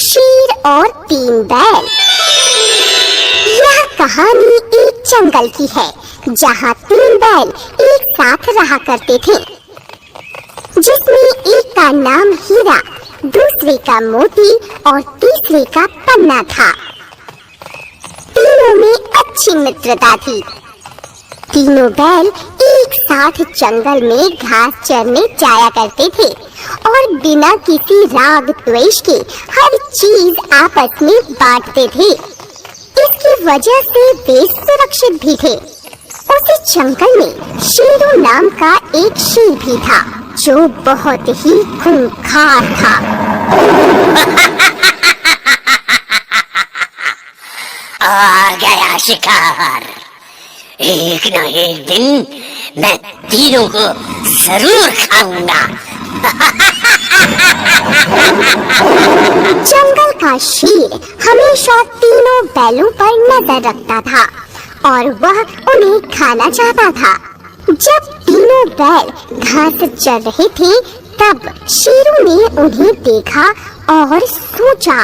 शेर और 3 बैल। यह कहानी एक जंगल की है जहाँ 3 बैल एक साथ रहा करते थे, जिसमें एक का नाम हीरा, दूसरे का मोती और तीसरे का पन्ना था। तीनों में अच्छी मित्रता थी। तीनों बैल एक साथ जंगल में घास चरने जाया करते थे और बिना किसी राग द्वेष के हर चीज आपस में बांटते थे। इसकी वजह से वे सुरक्षित भी थे। उसी जंगल में शेरू नाम का एक शेर भी था जो बहुत ही खूंखार था। आ गया शिकार। एक न एक दिन मैं तीनों को जरूर खाऊंगा। जंगल का शेर हमेशा तीनों बैलों पर नजर रखता था और वह उन्हें खाना चाहता था। जब तीनों बैल घास चर रहे थे, तब शेरू ने उन्हें देखा और सोचा,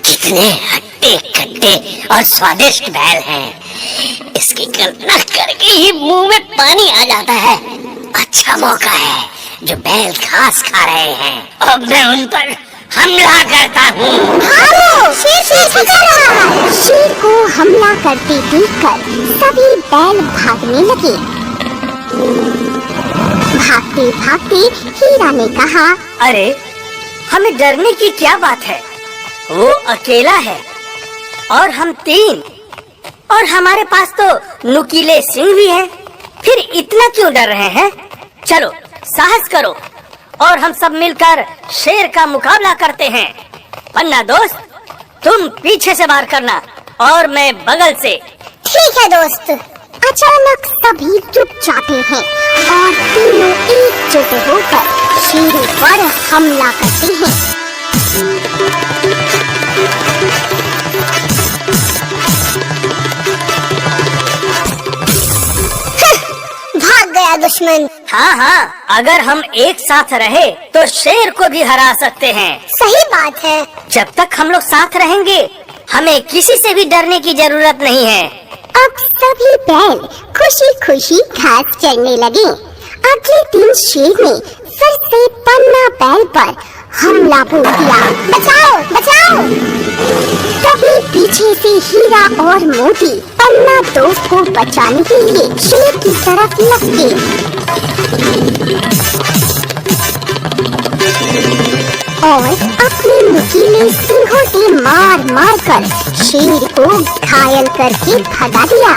कितने हट्टे कट्टे और स्वादिष्ट बैल हैं। इसकी कल्पना करके ही मुंह में पानी आ जाता है। अच्छा मौका है जो बैल घास खा रहे हैं। अब मैं उन पर हमला करता हूँ। शेर को हमला करते देखकर सभी बैल भागने लगे। भागते भागते हीरा ने कहा, अरे हमें डरने की क्या बात है? वो अकेला है और हम 3, और हमारे पास तो नुकीले सिंह भी हैं। फिर इतना क्यों डर रहे हैं? चलो साहस करो और हम सब मिलकर शेर का मुकाबला करते हैं। पन्ना दोस्त, तुम पीछे से वार करना और मैं बगल से। ठीक है दोस्त। अचानक सभी रुक जाते हैं और तीनों एकजुट होकर शेरू पर हमला करते हैं। भाग गया दुश्मन। हाँ, अगर हम एक साथ रहे तो शेर को भी हरा सकते हैं। सही बात है। जब तक हम लोग साथ रहेंगे, हमें किसी से भी डरने की जरूरत नहीं है। अब सभी बैल खुशी खुशी घास चरने लगे। अगले दिन शेर ने फिर से पन्ना बैल पर हमला बोल दिया। बचाओ बचाओ। तभी पीछे से हीरा और मोती पन्ना दोस्त को बचाने के लिए शेर की तरफ लपके। और अपने नुकीले सिंहों से मार मार कर शेर को घायल करके भगा दिया।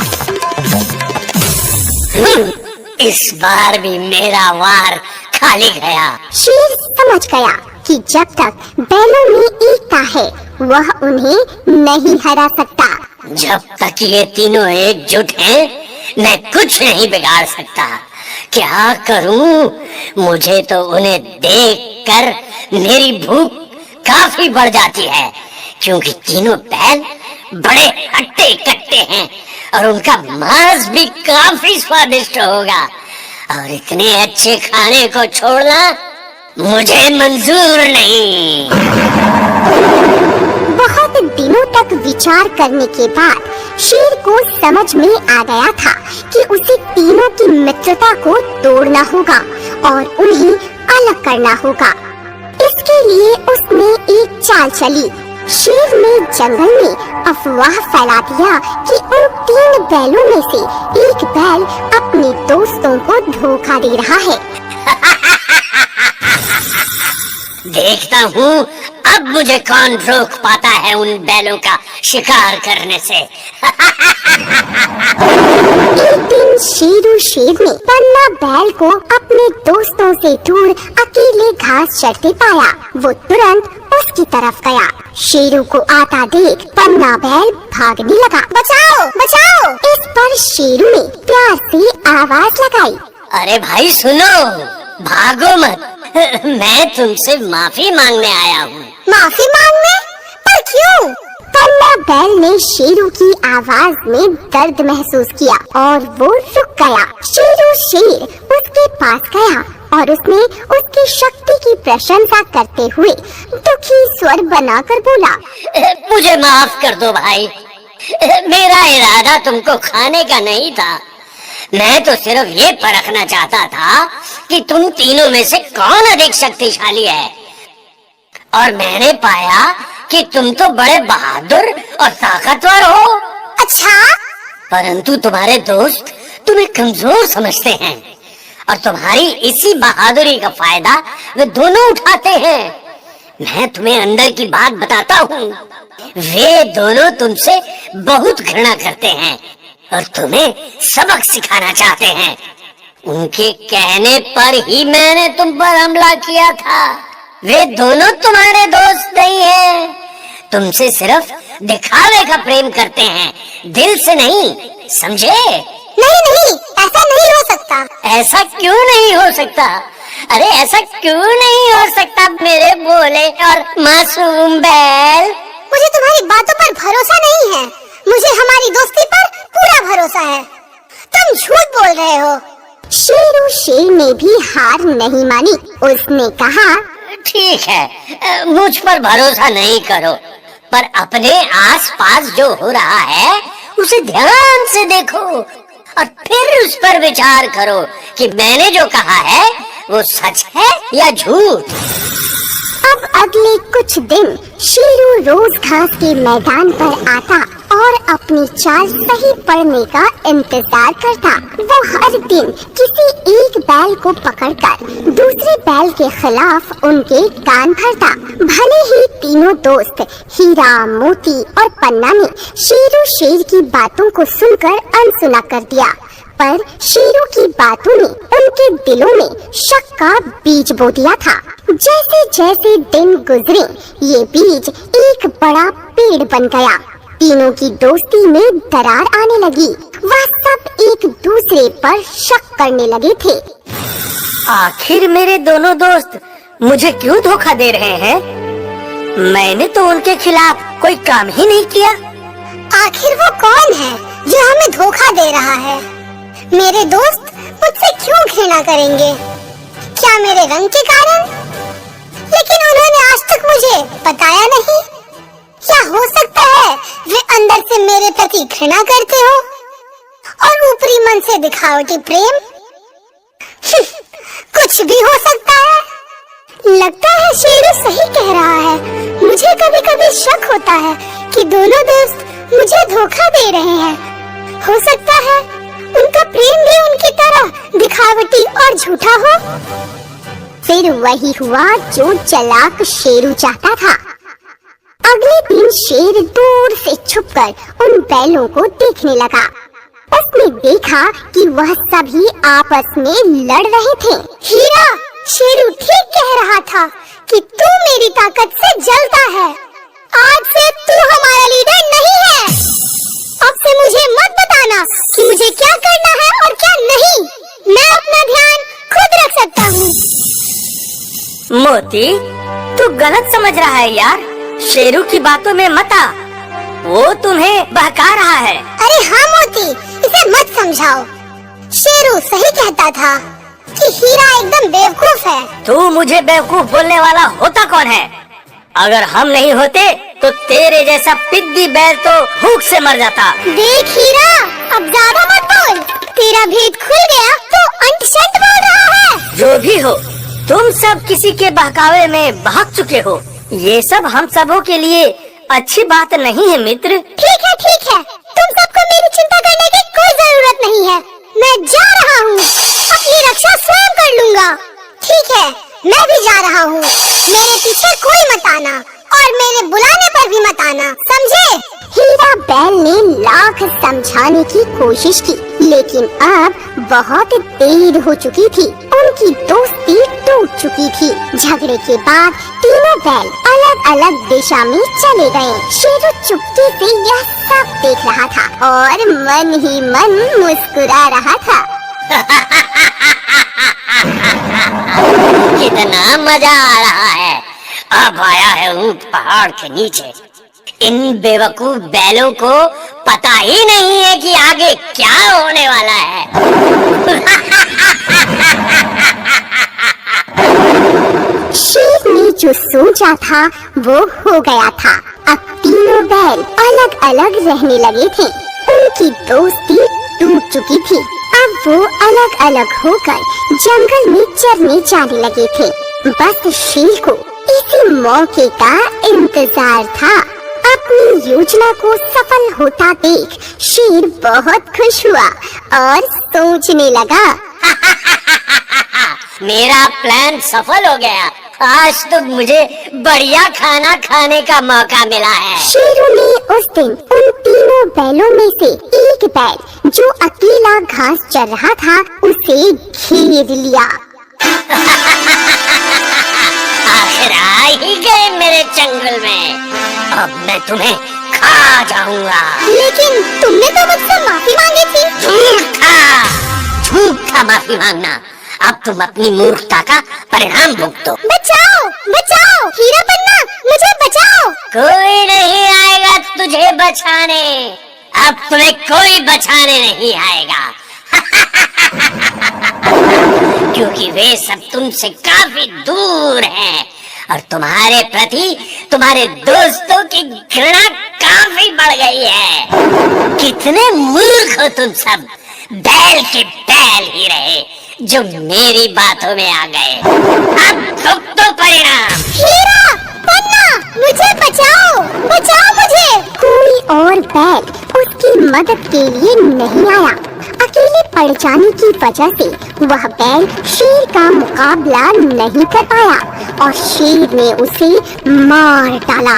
इस बार भी मेरा वार खाली गया। शेर समझ गया कि जब तक बैलों में एकता है, वह उन्हें नहीं हरा सकता। जब तक ये तीनों एकजुट हैं, मैं कुछ नहीं बिगाड़ सकता। क्या करूं? मुझे तो उन्हें देखकर मेरी भूख काफी बढ़ जाती है, क्योंकि तीनों बैल बड़े हट्टे कट्टे हैं और उनका मांस भी काफी स्वादिष्ट होगा। और इतने अच्छे खाने को छोड़ना मुझे मंजूर नहीं। बहुत दिनों तक विचार करने के बाद शेर को समझ में आ गया था कि उसे तीनों की मित्रता को तोड़ना होगा और उन्हें अलग करना होगा। इसके लिए उसने एक चाल चली। शेर ने जंगल में अफवाह फैला दिया कि उन 3 बैलों में से एक बैल अपने दोस्तों को धोखा दे रहा है। देखता हूँ अब मुझे कौन रोक पाता है उन बैलों का शिकार करने से। एक दिन शेरू शेर ने पन्ना बैल को अपने दोस्तों से दूर अकेले घास चरते पाया। वो तुरंत उसकी तरफ गया। शेरू को आता देख पन्ना बैल भागने लगा। बचाओ बचाओ। इस पर शेरू ने प्यार से आवाज लगाई। अरे भाई सुनो, भागो मत। मैं तुमसे माफी मांगने आया हूँ। माफी मांगने? पर क्यों? पन्ना बैल ने शेरू की आवाज में दर्द महसूस किया और वो रुक गया। शेरू शेर उसके पास गया और उसने उसकी शक्ति की प्रशंसा करते हुए दुखी स्वर बनाकर बोला, मुझे माफ कर दो भाई, मेरा इरादा तुमको खाने का नहीं था। मैं तो सिर्फ ये परखना चाहता था कि तुम तीनों में से कौन अधिक शक्तिशाली है, और मैंने पाया कि तुम तो बड़े बहादुर और ताकतवर हो। अच्छा? परंतु तुम्हारे दोस्त तुम्हें कमजोर समझते हैं, और तुम्हारी इसी बहादुरी का फायदा वे दोनों उठाते हैं। मैं तुम्हें अंदर की बात बताता हूँ, वे दोनों तुमसे बहुत घृणा करते हैं और तुम्हें सबक सिखाना चाहते हैं। उनके कहने पर ही मैंने तुम पर हमला किया था। वे दोनों तुम्हारे दोस्त नहीं हैं, तुमसे सिर्फ दिखावे का प्रेम करते हैं, दिल से नहीं, समझे? नहीं नहीं, ऐसा नहीं हो सकता। ऐसा क्यों नहीं हो सकता? अरे ऐसा क्यों नहीं हो सकता मेरे भोले और मासूम बैल? मुझे तुम्हारी बातों पर भरोसा नहीं है। मुझे हमारी दोस्ती पर पूरा भरोसा है। तुम झूठ बोल रहे हो। शेरू शेर ने भी हार नहीं मानी। उसने कहा, ठीक है, मुझ पर भरोसा नहीं करो, पर अपने आसपास जो हो रहा है उसे ध्यान से देखो और फिर उस पर विचार करो कि मैंने जो कहा है वो सच है या झूठ। अब अगले कुछ दिन शेरू रोज घास के मैदान पर आता और अपनी चाल सही पड़ने का इंतजार करता। वो हर दिन किसी एक बैल को पकड़कर दूसरे बैल के खिलाफ उनके कान भरता। भले ही तीनों दोस्त हीरा, मोती और पन्ना ने शेरू शेर की बातों को सुनकर अनसुना कर दिया, पर शेरू की बातों ने उनके दिलों में शक का बीज बो दिया था। जैसे जैसे दिन गुजरे, ये बीज एक बड़ा पेड़ बन गया। तीनों की दोस्ती में दरार आने लगी। वह सब एक दूसरे पर शक करने लगे थे। आखिर मेरे दोनों दोस्त मुझे क्यों धोखा दे रहे हैं? मैंने तो उनके खिलाफ कोई काम ही नहीं किया। आखिर वो कौन है जो हमें धोखा दे रहा है? मेरे दोस्त मुझसे क्यों घृणा करेंगे? क्या मेरे रंग के कारण? लेकिन उन्होंने आज तक मुझे बताया नहीं। क्या हो सकता है वे अंदर से मेरे प्रति घृणा करते हो और ऊपरी मन से दिखावटी प्रेम? कुछ भी हो सकता है। लगता है शेरू सही कह रहा है। मुझे कभी कभी शक होता है कि दोनों दोस्त मुझे धोखा दे रहे हैं। हो सकता है उनका प्रेम भी उनकी तरह दिखावटी और झूठा हो। फिर वही हुआ जो चालाक शेरू चाहता था। अगले दिन शेर दूर से छुपकर उन बैलों को देखने लगा। उसने देखा कि वह सभी आपस में लड़ रहे थे। हीरा, शेरू ठीक कह रहा था कि तू मेरी ताकत से जलता है। आज से तू हमारा लीडर नहीं है। अब से मुझे मत बताना कि मुझे क्या करना है और क्या नहीं। मैं अपना ध्यान खुद रख सकता हूँ। मोती, तू गलत समझ रहा है यार। शेरू की बातों में मत आ, वो तुम्हें बहका रहा है। अरे हाँ मोती, इसे मत समझाओ। शेरू सही कहता था कि हीरा एकदम बेवकूफ है। तू मुझे बेवकूफ बोलने वाला होता कौन है? अगर हम नहीं होते तो तेरे जैसा पिद्दी बैल तो भूख से मर जाता। देख हीरा, अब ज्यादा मत बोल। तेरा भेद खुल गया तो अंट शंट बोल रहा है। जो भी हो, तुम सब किसी के बहकावे में बहक चुके हो। ये सब हम सबों के लिए अच्छी बात नहीं है मित्र। ठीक है ठीक है, तुम सबको मेरी चिंता करने की कोई जरूरत नहीं है। मैं जा रहा हूँ, अपनी रक्षा स्वयं कर लूँगा। ठीक है, मैं भी जा रहा हूँ। मेरे पीछे कोई मत आना और मेरे बुलाने पर भी मत आना, समझे? हीरा बैल ने लाख समझाने की कोशिश की, लेकिन अब बहुत देर हो चुकी थी। उनकी दोस्ती टूट चुकी थी। झगड़े के बाद तीनों बैल अलग अलग दिशा में चले गए। शेरू चुपके से यह सब देख रहा था और मन ही मन मुस्कुरा रहा था। कितना मजा आ रहा है। अब आया है ऊंट पहाड़ के नीचे। इन बेवकूफ बैलों को पता ही नहीं है कि आगे क्या होने वाला है। शेर ने जो सोचा था वो हो गया था। अब तीनों बैल अलग अलग रहने लगे थे। उनकी दोस्ती टूट चुकी थी। अब वो अलग अलग होकर जंगल में चरने जाने लगे थे। बस शेर को इसी मौके का इंतजार था। अपनी योजना को सफल होता देख शेर बहुत खुश हुआ और सोचने लगा, मेरा प्लान सफल हो गया। आज तो मुझे बढ़िया खाना खाने का मौका मिला है। शेरों ने उस दिन उन तीनों बैलों में से एक बैल जो अकेला घास चर रहा था उसे घेर लिया। आखिर आ ही गए मेरे जंगल में। अब मैं तुम्हें खा जाऊंगा। लेकिन तुमने तो मुझसे माफी मांगी थी। झूठा माफी मांगना। अब तुम अपनी मूर्खता का परिणाम भुगतो। बचाओ, बचाओ, हीरा पन्ना, मुझे बचाओ। कोई नहीं आएगा तुझे बचाने। अब तुम्हें कोई बचाने नहीं आएगा। क्योंकि वे सब तुमसे काफी दूर हैं और तुम्हारे प्रति तुम्हारे दोस्तों की घृणा काफी बढ़ गई है। कितने मूर्ख हो तुम सब। बैल के बैल ही रहे जो मेरी बातों में आ गए। अब भुगतो परिणाम। हीरा पन्ना, मुझे बचाओ, बचाओ मुझे। कोई और बैल उसकी मदद के लिए नहीं आया। अकेले पड़ जाने की वजह से वह बैल शेर का मुकाबला नहीं कर पाया और शेर ने उसे मार डाला।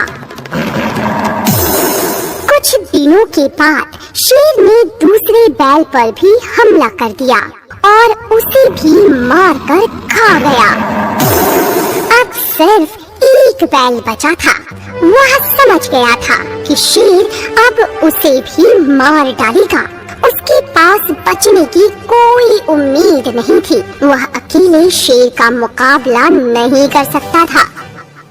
कुछ दिनों के बाद शेर ने दूसरे बैल पर भी हमला कर दिया और उसे भी मार कर खा गया। अब सिर्फ एक बैल बचा था। वह समझ गया था कि शेर अब उसे भी मार डालेगा। उसके पास बचने की कोई उम्मीद नहीं थी। वह अकेले शेर का मुकाबला नहीं कर सकता था।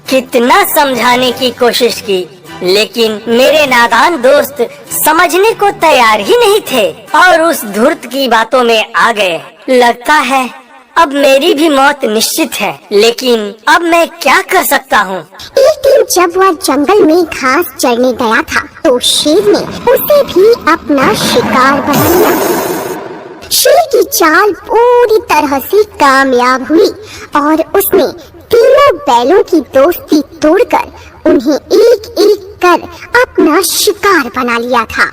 कितना समझाने की कोशिश की, लेकिन मेरे नादान दोस्त समझने को तैयार ही नहीं थे और उस धूर्त की बातों में आ गए। लगता है अब मेरी भी मौत निश्चित है, लेकिन अब मैं क्या कर सकता हूँ। एक दिन जब वह जंगल में घास चरने गया था तो शेर ने उसे भी अपना शिकार बना लिया। शेर की चाल पूरी तरह से कामयाब हुई और उसने तीनों बैलों की दोस्ती तोड़कर उन्हें एक एक कर अपना शिकार बना लिया था।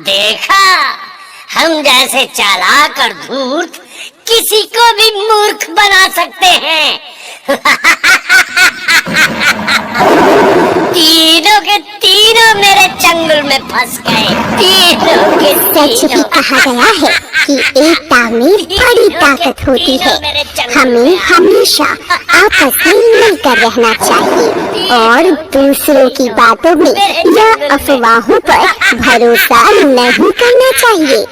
देखा, हम जैसे चालाक और धूर्त किसी को भी मूर्ख बना सकते हैं। तीनों के तीनों मेरे चंगुल में फंस गए। तीनों के सच भी कहा गया है कि एकता में बड़ी ताकत होती है। हमें हमेशा आपस में मिलकर रहना चाहिए और दूसरों की बातों में या अफवाहों पर भरोसा नहीं करना चाहिए।